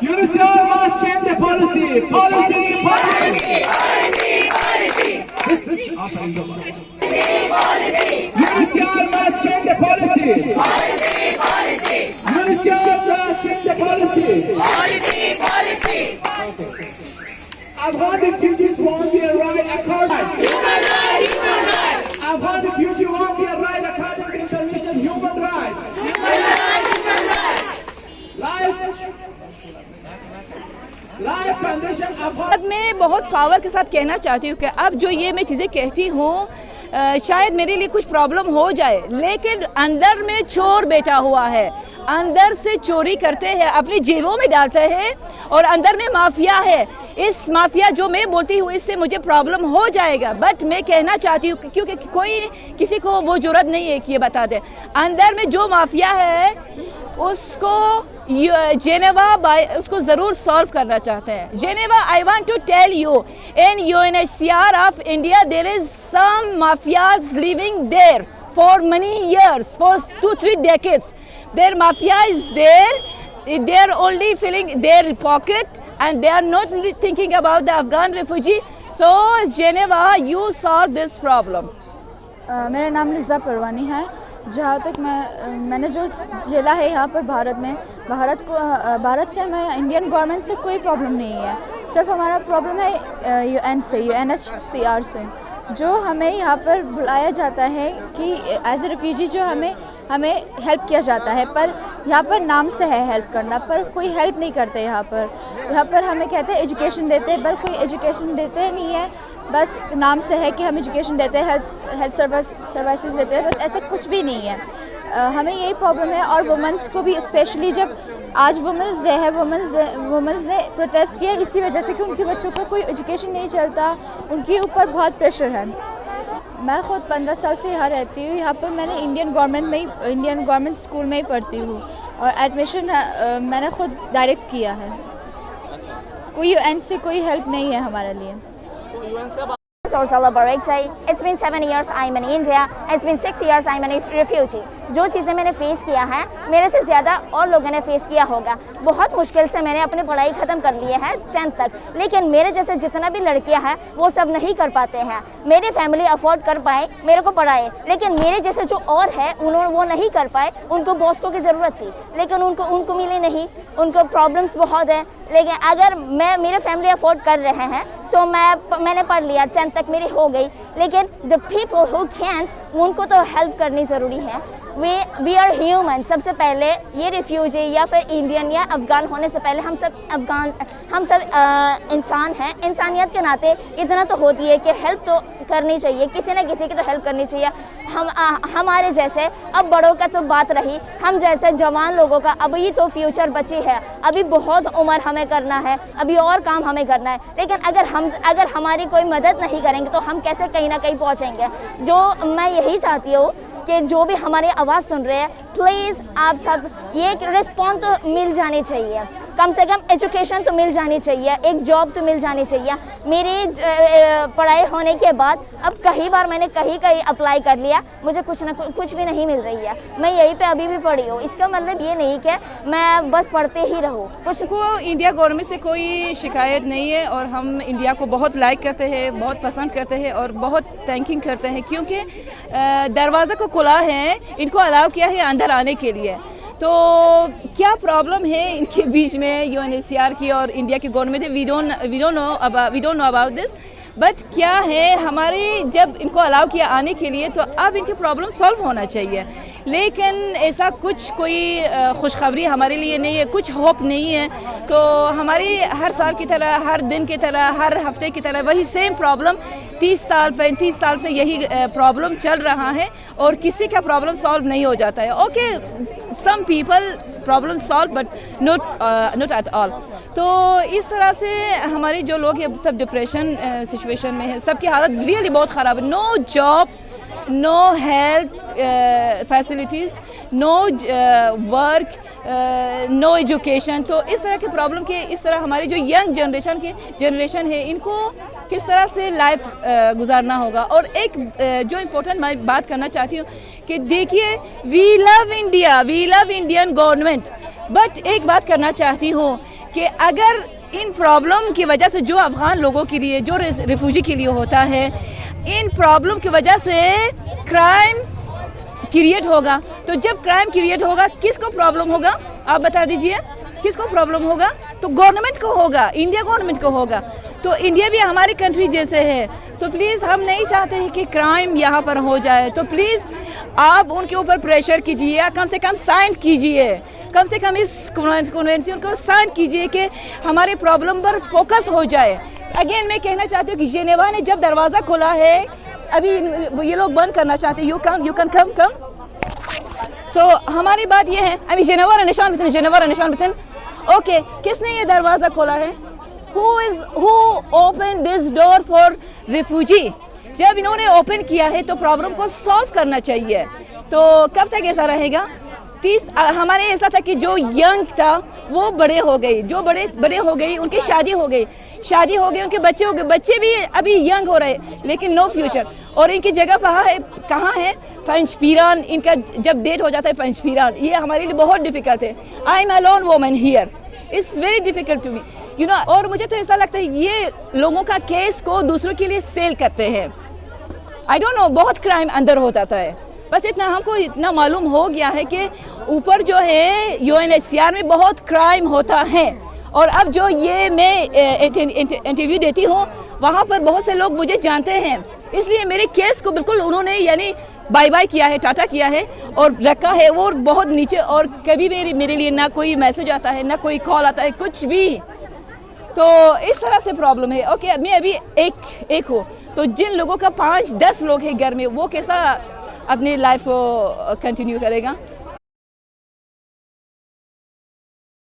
UNHCR must change the policy. Policy. UNHCR must change the policy. UNHCR must change the policy. Afghan refugees want their right according. Human right. Afghan refugees want their right according to international human rights. Life condition Afghan. अब मैं बहुत power के साथ कहना चाहती हूँ कि अब जो ये मैं चीज़ें कहती हूँ शायद मेरे लिए कुछ प्रॉब्लम हो जाए, लेकिन अंदर में चोर बैठा हुआ है, अंदर से चोरी करते हैं, अपनी जेबों में डालते हैं और अंदर में माफिया है। इस माफिया जो मैं बोलती हूँ इससे मुझे प्रॉब्लम हो जाएगा, बट मैं कहना चाहती हूँ क्योंकि कोई किसी को वो जरूरत नहीं है कि ये बता दे। अंदर में जो माफिया है उसको जेनेवा उसको ज़रूर सॉल्व करना चाहते हैं। Geneva, I want to tell you, in UNHCR of India there is some mafias living there for many years, for 2-3 decades. Their mafia is there, they are only filling their pocket and they are not thinking about the Afghan refugee. So Geneva, you solve this problem. मेरा नाम Liza Parwani है। जहाँ तक मैंने जो झेला है यहाँ पर भारत से हमें इंडियन गवर्नमेंट से कोई प्रॉब्लम नहीं है, सिर्फ हमारा प्रॉब्लम है UNHCR से, जो हमें यहाँ पर बुलाया जाता है कि एज ए रेफ्यूजी जो हमें हेल्प किया जाता है, पर यहाँ पर नाम से है हेल्प करना, पर कोई हेल्प नहीं करते। यहाँ पर हमें कहते हैं एजुकेशन देते हैं, पर कोई एजुकेशन देते नहीं है, बस नाम से है कि हम एजुकेशन देते हैं, हेल्थ सर्विसेज देते हैं, बस ऐसा कुछ भी नहीं है। हमें यही प्रॉब्लम है। और वुमेंस को भी स्पेशली, जब आज वुमेंस डे है, वुमेंस ने प्रोटेस्ट किया इसी वजह से कि उनके बच्चों का कोई एजुकेशन नहीं चलता, उनके ऊपर बहुत प्रेशर है। मैं ख़ुद 15 साल से यहाँ रहती हूँ। यहाँ पर मैंने इंडियन गवर्नमेंट स्कूल में ही पढ़ती हूँ और एडमिशन मैंने ख़ुद डायरेक्ट किया है। कोई UN से कोई हेल्प नहीं है हमारे लिए। Sorsala Bareksai. It's been 7 years I'm in India. It's been 6 years I'm a refugee. जो चीज़ें मैंने फेस किया है, मेरे से ज़्यादा और लोगों ने फेस किया होगा। बहुत मुश्किल से मैंने अपनी पढ़ाई ख़त्म कर ली है 10th तक, लेकिन मेरे जैसे जितना भी लड़कियां हैं वो सब नहीं कर पाते हैं। मेरी फैमिली अफोर्ड कर पाए, मेरे को पढ़ाए, लेकिन मेरे जैसे जो और है उन्होंने वो नहीं कर पाए। उनको बॉस्को की ज़रूरत थी, लेकिन उनको मिली नहीं। उनको प्रॉब्लम्स बहुत है, लेकिन अगर मेरे फैमिली अफोर्ड कर रहे हैं सो मैंने पढ़ लिया, 10th तक मेरी हो गई। लेकिन द पीपल हु कैंट, उनको तो हेल्प करनी ज़रूरी है। We are human. सबसे पहले ये रिफ्यूजी या फिर इंडियन या अफ़गान होने से पहले हम सब इंसान हैं। इंसानियत के नाते इतना तो होती है कि हेल्प तो करनी चाहिए, किसी न किसी की तो हेल्प करनी चाहिए। हमारे जैसे, अब बड़ों का तो बात रही, हम जैसे जवान लोगों का अभी तो फ्यूचर बची है, अभी बहुत उम्र हमें करना है, अभी और काम हमें करना है। लेकिन अगर हमारी कोई मदद नहीं करेंगे तो हम कैसे कहीं ना कहीं पहुँचेंगे। जो मैं यही चाहती हूँ कि जो भी हमारी आवाज़ सुन रहे हैं, प्लीज़ आप सब ये रिस्पॉन्स तो मिल जानी चाहिए, कम से कम एजुकेशन तो मिल जानी चाहिए, एक जॉब तो मिल जानी चाहिए। मेरी पढ़ाई होने के बाद अब कई बार मैंने कहीं अप्लाई कर लिया, मुझे कुछ भी नहीं मिल रही है। मैं यहीं पे अभी भी पढ़ी हूँ। इसका मतलब ये नहीं कि मैं बस पढ़ते ही रहूँ। कुछ को इंडिया गवर्नमेंट से कोई शिकायत नहीं है और हम इंडिया को बहुत लाइक करते हैं, बहुत पसंद करते हैं और बहुत थैंकिंग करते हैं, क्योंकि दरवाज़ा को खुला है, इनको अलाउ किया है अंदर आने के लिए। तो क्या प्रॉब्लम है इनके बीच में UNHCR की और इंडिया की government? We don't know about this, but क्या है, हमारे जब इनको अलाउ किया आने के लिए तो अब इनकी प्रॉब्लम सॉल्व होना चाहिए। लेकिन ऐसा कोई खुशखबरी हमारे लिए नहीं है, कुछ होप नहीं है। तो हमारी हर साल की तरह, हर दिन की तरह, हर हफ्ते की तरह वही सेम प्रॉब्लम 30-35 साल से यही प्रॉब्लम चल रहा है और किसी का प्रॉब्लम सॉल्व नहीं हो जाता है। Okay, some people problem solve but not at all. तो इस तरह से हमारे जो लोग ये सब डिप्रेशन सिचुएशन में है, सबकी हालत रियली बहुत ख़राब है। No job, no health facilities, no work, no education. तो इस तरह के प्रॉब्लम के इस तरह हमारी जो यंग जनरेशन है इनको किस तरह से लाइफ गुजारना होगा। और एक जो इम्पोर्टेंट मैं बात करना चाहती हूँ कि देखिए we love Indian government, but एक बात करना चाहती हूँ कि अगर इन प्रॉब्लम की वजह से जो अफ़गान लोगों के लिए, जो रिफ्यूजी के लिए होता है, इन प्रॉब्लम की वजह से क्राइम क्रिएट होगा, तो जब क्राइम क्रिएट होगा किसको प्रॉब्लम होगा आप बता दीजिए, किसको प्रॉब्लम होगा? तो गवर्नमेंट को होगा, इंडिया गवर्नमेंट को होगा। तो इंडिया भी हमारी कंट्री जैसे है, तो प्लीज़ हम नहीं चाहते हैं कि क्राइम यहाँ पर हो जाए। तो प्लीज़ आप उनके ऊपर प्रेशर कीजिए, या कम से कम साइन कीजिए, कम से कम इस कन्वेंशन को साइन कीजिए कि हमारे प्रॉब्लम पर फोकस हो जाए। अगेन मैं कहना चाहती हूँ कि जेनेवा ने जब दरवाज़ा खोला है, अभी ये लोग बंद करना चाहते हैं, यू कैन कम। सो हमारी बात ये है, अभी जेनेवा निशान बितन ओके, किसने ये दरवाज़ा खोला है? Who opened this door for refugee? जब इन्होंने ओपन किया है तो प्रॉब्लम को सॉल्व करना चाहिए। तो कब तक ऐसा रहेगा? हमारे ऐसा था कि जो यंग था वो बड़े हो गए, जो बड़े हो गई, उनकी शादी हो गई, उनके बच्चे हो गए, बच्चे भी अभी यंग हो रहे लेकिन नो फ्यूचर। और इनकी जगह कहाँ है? पंचपीरान। इनका जब डेट हो जाता है पंचपीरान, ये हमारे लिए बहुत डिफिकल्ट है। I am alone woman here, it's very difficult to me, you know. और मुझे तो ऐसा लगता है ये लोगों का केस को दूसरों के लिए सेल करते हैं। आई डोंट नो, बहुत क्राइम अंदर हो जाता है। बस हमको इतना मालूम हो गया है कि ऊपर जो है UNHCR में बहुत क्राइम होता है। और अब जो ये मैं इंटरव्यू देती हूँ वहाँ पर बहुत से लोग मुझे जानते हैं, इसलिए मेरे केस को बिल्कुल उन्होंने यानी बाय किया है, टाटा किया है और रखा है वो बहुत नीचे। और कभी मेरे लिए ना कोई मैसेज आता है, ना कोई कॉल आता है, कुछ भी। तो इस तरह से प्रॉब्लम है। ओके, मैं अभी एक हूँ, तो जिन लोगों का 5-10 लोग हैं घर में, वो कैसा अपनी लाइफ को कंटिन्यू करेगा?